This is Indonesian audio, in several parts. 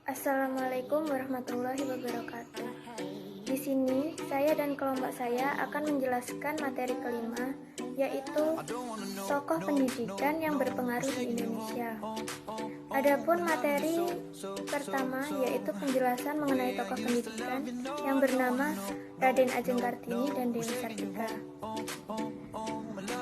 Assalamualaikum warahmatullahi wabarakatuh. Di sini, saya dan kelompok saya akan menjelaskan materi kelima, yaitu tokoh pendidikan yang berpengaruh di Indonesia. Adapun materi pertama yaitu penjelasan mengenai tokoh pendidikan yang bernama Raden Ajeng Kartini dan Dewi Sartika.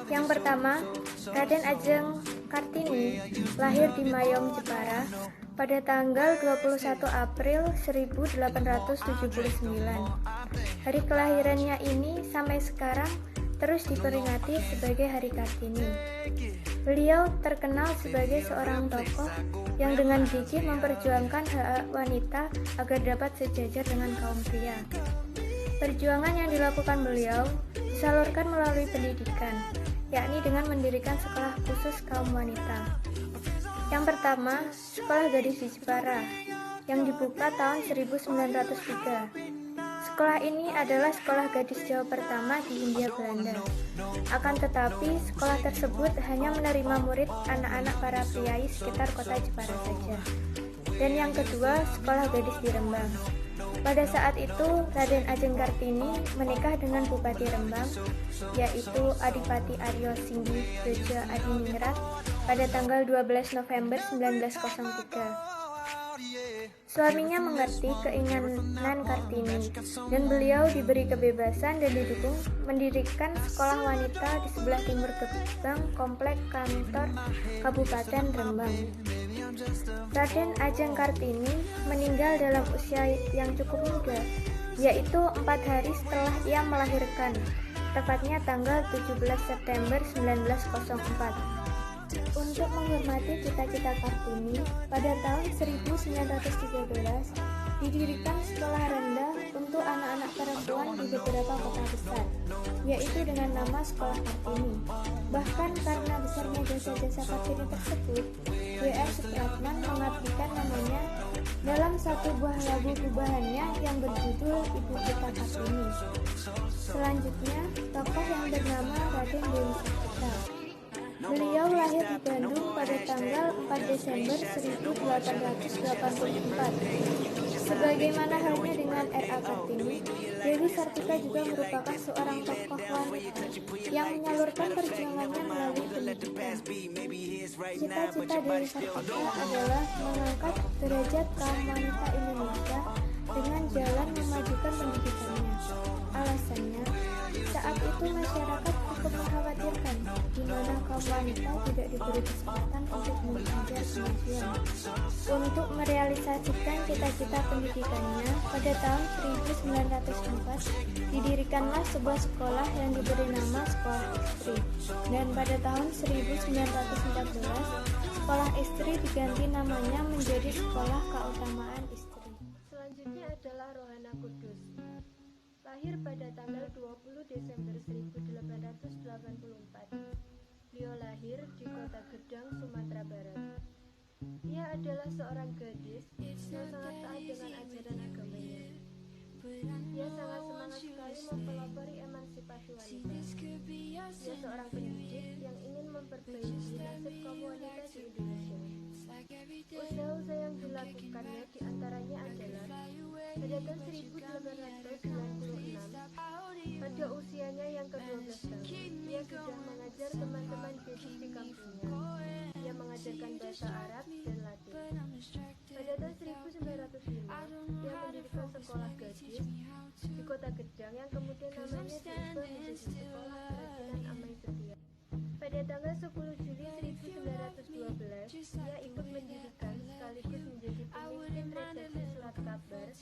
Yang pertama, Raden Ajeng Kartini lahir di Mayong, Jepara pada tanggal 21 April 1879. Hari kelahirannya ini sampai sekarang terus diperingati sebagai Hari Kartini. Beliau terkenal sebagai seorang tokoh yang dengan gigih memperjuangkan hak wanita agar dapat sejajar dengan kaum pria. Perjuangan yang dilakukan beliau disalurkan melalui pendidikan, yakni dengan mendirikan sekolah khusus kaum wanita. Yang pertama, Sekolah Gadis di Jepara, yang dibuka tahun 1903. Sekolah ini adalah sekolah gadis Jawa pertama di Hindia Belanda. Akan tetapi, sekolah tersebut hanya menerima murid anak-anak para priai sekitar kota Jepara saja. Dan yang kedua, Sekolah Gadis di Rembang. Pada saat itu, Raden Ajeng Kartini menikah dengan Bupati Rembang, yaitu Adipati Aryo Singgi Bejo Adiningrat pada tanggal 12 November 1903. Suaminya mengerti keinginan Kartini, dan beliau diberi kebebasan dan didukung mendirikan sekolah wanita di sebelah timur gerbang komplek kantor Kabupaten Rembang. Raden Ajeng Kartini meninggal dalam usia yang cukup muda, yaitu 4 hari setelah ia melahirkan, tepatnya tanggal 17 September 1904. Untuk menghormati cita-cita Kartini, pada tahun 1913 didirikan sekolah rendah untuk anak-anak perempuan di beberapa kota besar, yaitu dengan nama Sekolah Kartini. Bahkan karena besarnya jasa-jasa Kartini tersebut, W.R. Supratman mengabdikan namanya dalam satu buah lagu gubahannya yang berjudul Ibu Kita Kartini. Selanjutnya, tokoh yang bernama Raden Dewi Sartika. Beliau lahir di Bandung pada tanggal 4 Desember 1884. Sebagaimana halnya dengan R.A. Kartini, Dewi Sartika juga merupakan seorang tokoh wanita yang menyalurkan perjuangannya melalui pendidikan. Cita-cita Dewi Sartika adalah mengangkat derajat kaum wanita Indonesia dengan jalan memajukan pendidikannya. Alasannya, saat itu masyarakat cukup mengkhawatirkan di mana kaum wanita tidak diberi kesempatan untuk mengejar kemajuan. Untuk merealisasikan cita-cita pendidikannya, pada tahun 1904 didirikanlah sebuah sekolah yang diberi nama Sekolah Istri, dan pada tahun 1914 Sekolah Istri diganti namanya menjadi Sekolah Keutamaan Istri. Selanjutnya adalah Rohana Kudus. Lahir pada tanggal 20 Desember 1884. Beliau lahir di Kota Gedang, Sumatera Barat. Ia adalah seorang gadis yang sangat taat dengan ajaran agamanya. Ia sangat semangat sekali mempelopori emansipasi wanita. Ia seorang pendidik yang ingin memperbaiki nasib kaum wanita di Indonesia. Usaha-usaha yang dilakukannya diantaranya adalah pada tahun 1896, pada usianya yang ke-12 tahun, ia sudah mengajar teman-teman gadis di kampungnya. Ia mengajarkan bahasa Arab dan Latin. Pada tahun 1905, ia mendirikan sekolah gadis di Kota Gedang yang kemudian namanya diubah menjadi Sekolah Kerajinan Amai Setia. Pada tanggal 10 Juli 1912, ia ikut mendirikan sekaligus menjadi pemimpin redaksi surat kabar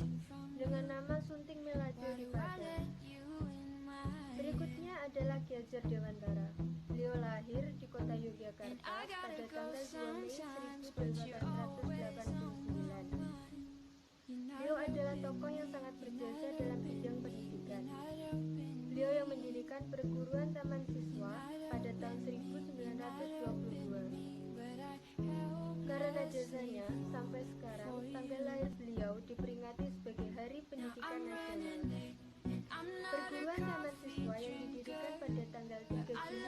dengan nama Sunting Melajo di Padang. Berikutnya adalah Ki Hajar Dewantara. Beliau lahir di kota Yogyakarta pada tanggal 2 Mei 1889. Beliau adalah tokoh yang sangat berjasa dalam bidang pendidikan. Beliau yang mendirikan perguruan taman siswa pada tahun 1922. Karena jasanya, sampai sekarang tanggal lahir beliau diperingati sebagai Hari Pendidikan Nasional. Perguruan taman siswa yang didirikan pada tanggal 3 Juli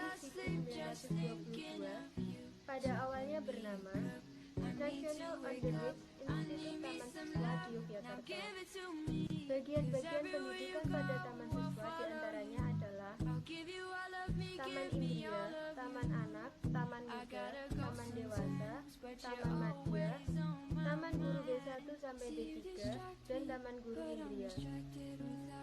1922 pada awalnya bernama National Undergraduate Institute Taman Siswa sampai D3 dan Taman Guru Indria.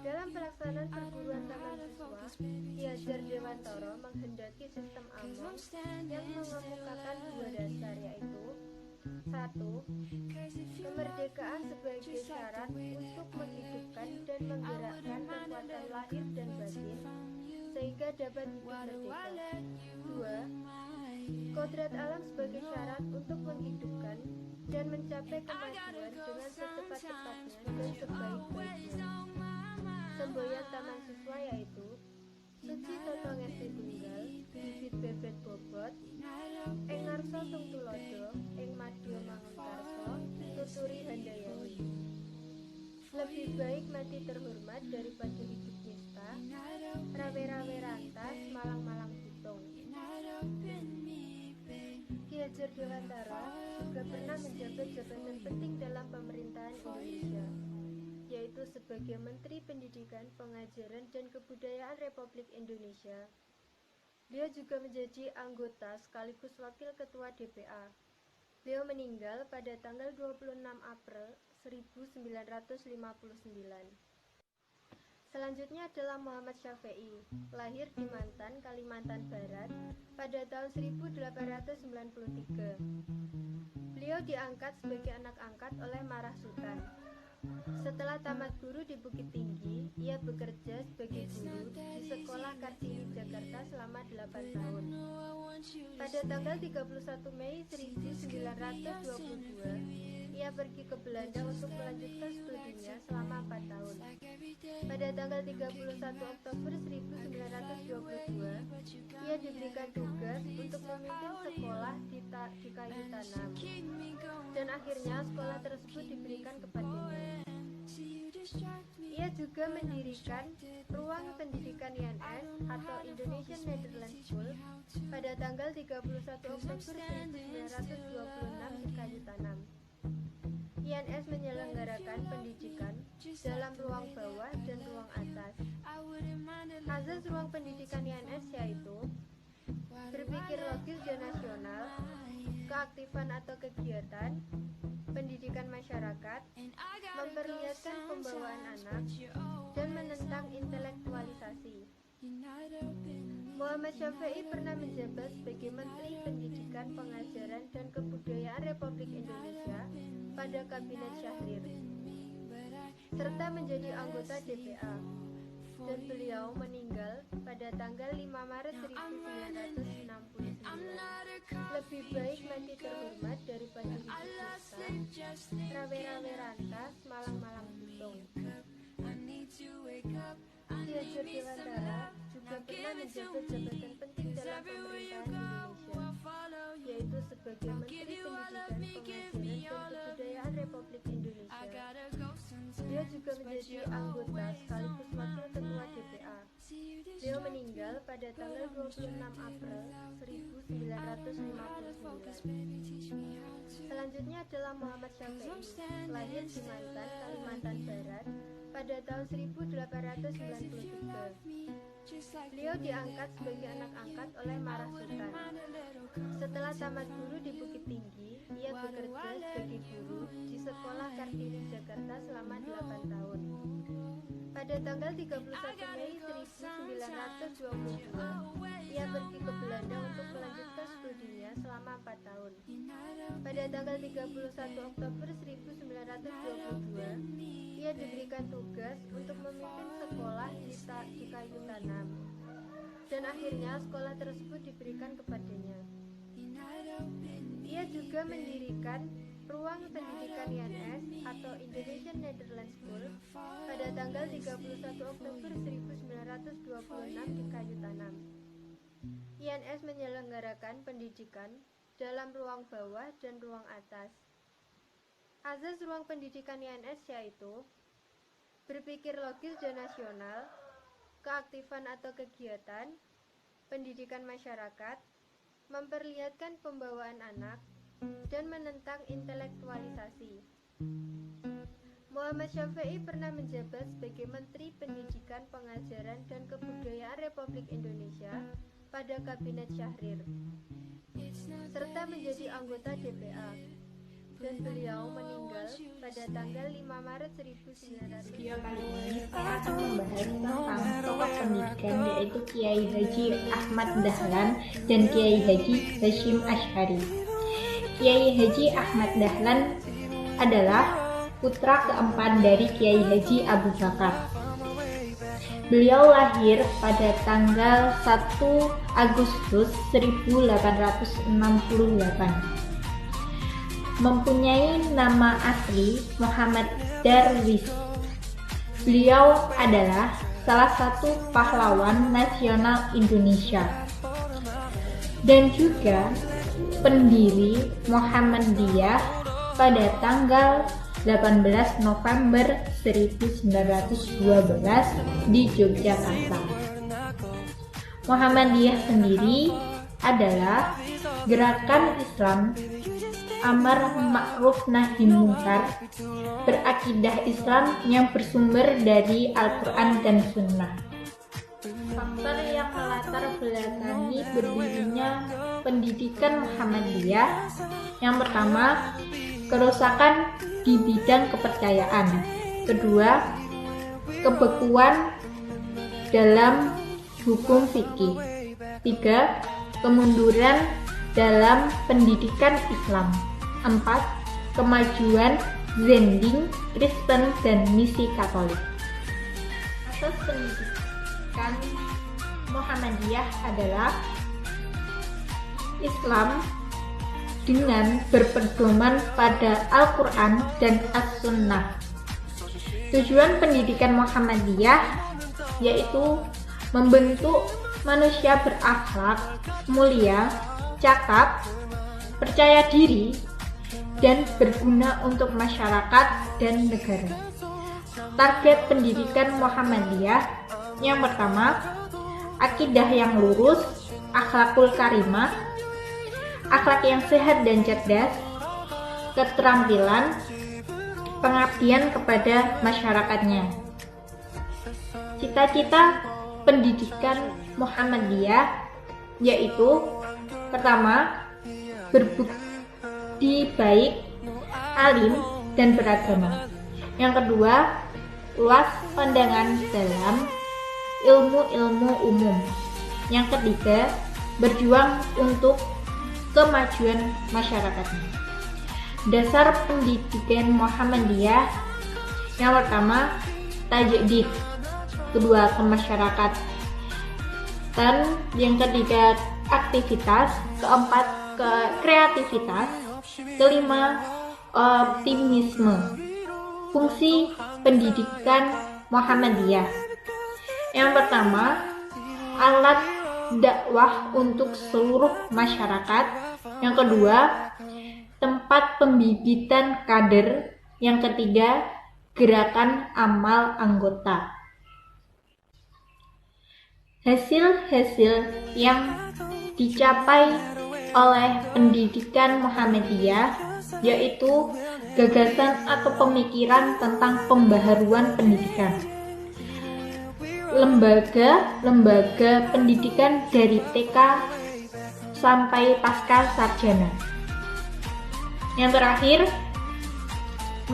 Dalam pelaksanaan perguruan taman siswa, Ki Hajar Dewantara menghendaki sistem AMON yang mengemukakan dua dasar, yaitu 1. Kemerdekaan sebagai syarat untuk menghidupkan dan menggerakkan kekuatan lahir dan batin sehingga dapat hidup merdeka. 2. Kodrat alam sebagai syarat untuk menghidupkan dan mencapai kemajuan dengan secepat-cepatnya dan sebaik-baiknya. Semboyan taman siswa yaitu Suci Toto Ngesti Tunggal, bibit bebet bobot, ing ngarsa sung tulodo, ing madya mangunkarsa, tuturi handayani. Lebih baik mati terhormat daripada hidup nista, rawe-rawe rantas, malang-malang butung. Ki Hajar Dewantara juga pernah menjabat jabatan penting dalam pemerintahan Indonesia, yaitu sebagai Menteri Pendidikan, Pengajaran, dan Kebudayaan Republik Indonesia. Beliau juga menjadi anggota sekaligus Wakil Ketua DPA. Beliau meninggal pada tanggal 26 April 1959. Selanjutnya adalah Muhammad Syafii, lahir di Mantan, Kalimantan Barat pada tahun 1893. Beliau diangkat sebagai anak angkat oleh Marah Sultan. Setelah tamat guru di Bukit Tinggi, ia bekerja sebagai guru di Sekolah Kartini Jakarta selama 8 tahun. Pada tanggal 31 Mei 1922, ia pergi ke Belanda untuk melanjutkan studinya selama 4 tahun. Pada tanggal 31 Oktober 1922, ia diberikan tugas untuk memimpin sekolah di Kayu Tanam, dan akhirnya sekolah tersebut diberikan kepadanya. Ia juga mendirikan Ruang Pendidikan INS atau Indonesian Netherlands School pada tanggal 31 Oktober 1926 di Kayu Tanam. INS menyelenggarakan pendidikan dalam ruang bawah dan ruang atas. Azas ruang pendidikan INS yaitu berpikir logis dan nasional, keaktifan atau kegiatan, pendidikan masyarakat, memperlihatkan pembawaan anak, dan menentang intelektualisasi. Muhammad Syafii pernah menjabat sebagai Menteri Pendidikan, Pengajaran, dan Kebudayaan Republik Indonesia pada Kabinet Syahrir, serta menjadi anggota DPA, dan beliau meninggal pada tanggal 5 Maret 1969. Lebih baik mati terhormat daripada hidup nista, rawe-rawe rantas, malang-malang butung. Ki Hajar Dewantara juga pernah menjabat jabatan penting dalam pemerintahan Indonesia, yaitu sebagai Menteri Pendidikan, Pengajaran, dan Kebudayaan Republik Indonesia. Dia juga menjadi anggota sekaligus Wakil Ketua DPA. Beliau meninggal pada tanggal 26 April 1959. Selanjutnya adalah Muhammad Syafii, lahir di Mantan, Kalimantan Barat pada tahun 1893. Beliau diangkat sebagai anak angkat oleh Marah Sultan. Setelah tamat guru di Bukit Tinggi, ia bekerja sebagai guru di Sekolah Kartini Jakarta selama 8 tahun. Pada tanggal 31 Mei 1922, ia pergi ke Belanda untuk melanjutkan studinya selama 4 tahun. Pada tanggal 31 Oktober 1922, ia diberikan tugas untuk memimpin sekolah di Kayu Tanam, dan akhirnya sekolah tersebut diberikan kepadanya. Ia juga mendirikan Ruang Pendidikan INS atau Indonesian Netherlands School pada tanggal 31 Oktober 1926 di Kayu Tanam. INS menyelenggarakan pendidikan dalam ruang bawah dan ruang atas. Azas ruang pendidikan INS yaitu berpikir logis dan nasional, keaktifan atau kegiatan, pendidikan masyarakat, memperlihatkan pembawaan anak, dan menentang intelektualisasi. Muhammad Syafii pernah menjabat sebagai Menteri Pendidikan, Pengajaran, dan Kebudayaan Republik Indonesia pada Kabinet Syahrir, serta menjadi anggota DPA, dan beliau meninggal pada tanggal 5 Maret 1900. Video kali ini saya akan membahas tentang tokoh pendidikan, yaitu Kiai Haji Ahmad Dahlan dan Kiai Haji Hasyim Asy'ari. Kiai Haji Ahmad Dahlan adalah putra keempat dari Kiai Haji Abu Bakar. Beliau lahir pada tanggal 1 Agustus 1868. Mempunyai nama asli Muhammad Darwis. Beliau adalah salah satu pahlawan nasional Indonesia dan juga pendiri Muhammadiyah pada tanggal 18 November 1912 di Yogyakarta. Muhammadiyah sendiri adalah gerakan Islam amar ma'ruf nahi munkar berakidah Islam yang bersumber dari Al-Quran dan Sunnah. Faktor yang melatar belakangi berdirinya pendidikan Muhammadiyah, yang pertama, kerusakan di bidang kepercayaan. Kedua, kebekuan dalam hukum fikih. Tiga, kemunduran dalam pendidikan Islam. 4. Kemajuan Zending, Kristen, dan misi Katolik. Asas pendidikan Muhammadiyah adalah Islam dengan berpedoman pada Al-Quran dan As-Sunnah. Tujuan pendidikan Muhammadiyah yaitu membentuk manusia berakhlak mulia, cakap, percaya diri, dan berguna untuk masyarakat dan negara. Target pendidikan Muhammadiyah yang pertama, akidah yang lurus, akhlakul karimah, akhlak yang sehat dan cerdas, keterampilan, pengabdian kepada masyarakatnya. Cita-cita pendidikan Muhammadiyah yaitu pertama, berbudi baik, alim, dan beragama. Yang kedua, luas pandangan dalam ilmu-ilmu umum. Yang ketiga, berjuang untuk kemajuan masyarakatnya. Dasar pendidikan Muhammadiyah yang pertama, tajdid, kedua, ke masyarakat, dan yang ketiga, aktivitas, keempat, ke kreativitas, kelima, optimisme. Fungsi pendidikan Muhammadiyah yang pertama, alat dakwah untuk seluruh masyarakat. Yang kedua, tempat pembibitan kader. Yang ketiga, gerakan amal anggota. Hasil-hasil yang dicapai oleh pendidikan Muhammadiyah yaitu gagasan atau pemikiran tentang pembaharuan pendidikan. Lembaga pendidikan dari TK sampai pasca sarjana. Yang terakhir,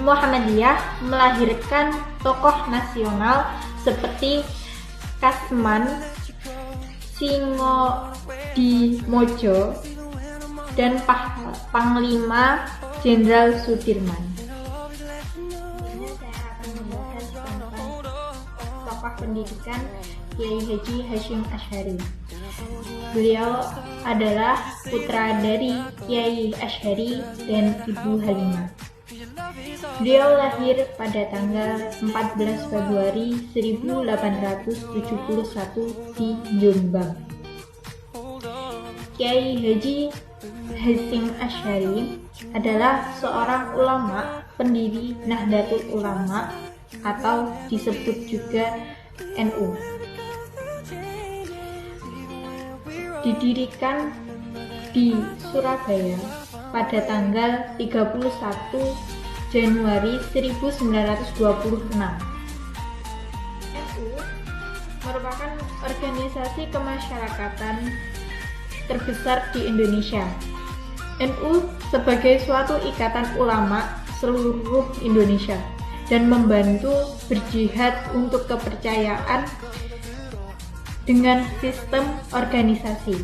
Muhammadiyah melahirkan tokoh nasional seperti Kasman, Singodimojo, dan Panglima Jenderal Sudirman. Ini saya akan membahas tentang tokoh pendidikan Kiai Haji Hasyim Asy'ari. Beliau adalah putra dari Kiai Asy'ari dan Ibu Halimah. Beliau lahir pada tanggal 14 Februari 1871 di Jombang. Kiai Haji Hasyim Asy'ari adalah seorang ulama, pendiri Nahdlatul Ulama atau disebut juga NU. Didirikan di Surabaya pada tanggal 31 Januari 1926. NU merupakan organisasi kemasyarakatan terbesar di Indonesia. NU sebagai suatu ikatan ulama seluruh Indonesia dan membantu berjihad untuk kepercayaan dengan sistem organisasi.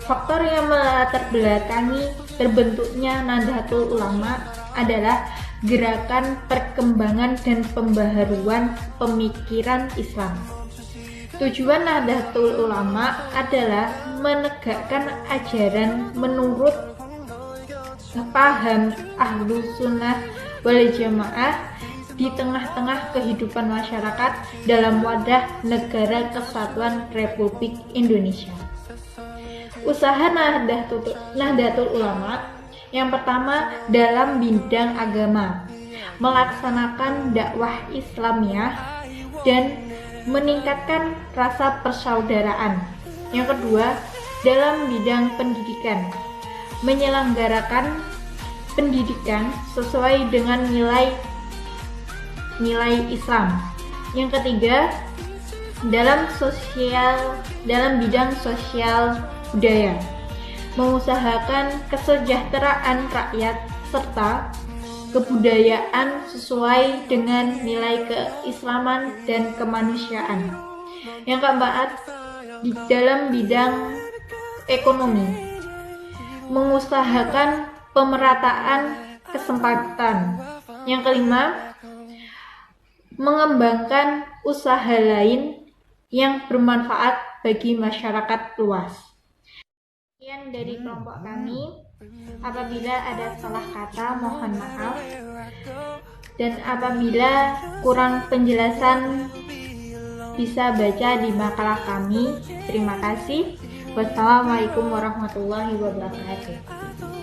Faktor yang melatar belakangi terbentuknya Nahdlatul Ulama adalah gerakan perkembangan dan pembaharuan pemikiran Islam. Tujuan Nahdlatul Ulama adalah menegakkan ajaran menurut paham Ahlus Sunnah wal Jamaah di tengah-tengah kehidupan masyarakat dalam wadah Negara Kesatuan Republik Indonesia. Usaha Nahdlatul Ulama yang pertama dalam bidang agama, melaksanakan dakwah Islamiyah dan meningkatkan rasa persaudaraan. Yang kedua, dalam bidang pendidikan, menyelenggarakan pendidikan sesuai dengan nilai Islam. Yang ketiga, dalam bidang sosial budaya, mengusahakan kesejahteraan rakyat serta kebudayaan sesuai dengan nilai keislaman dan kemanusiaan. Yang keempat, di dalam bidang ekonomi, mengusahakan pemerataan kesempatan. Yang kelima, mengembangkan usaha lain yang bermanfaat bagi masyarakat luas. Sekian dari kelompok kami. Apabila ada salah kata, mohon maaf. Dan apabila kurang penjelasan, bisa baca di makalah kami. Terima kasih. Wassalamualaikum warahmatullahi wabarakatuh.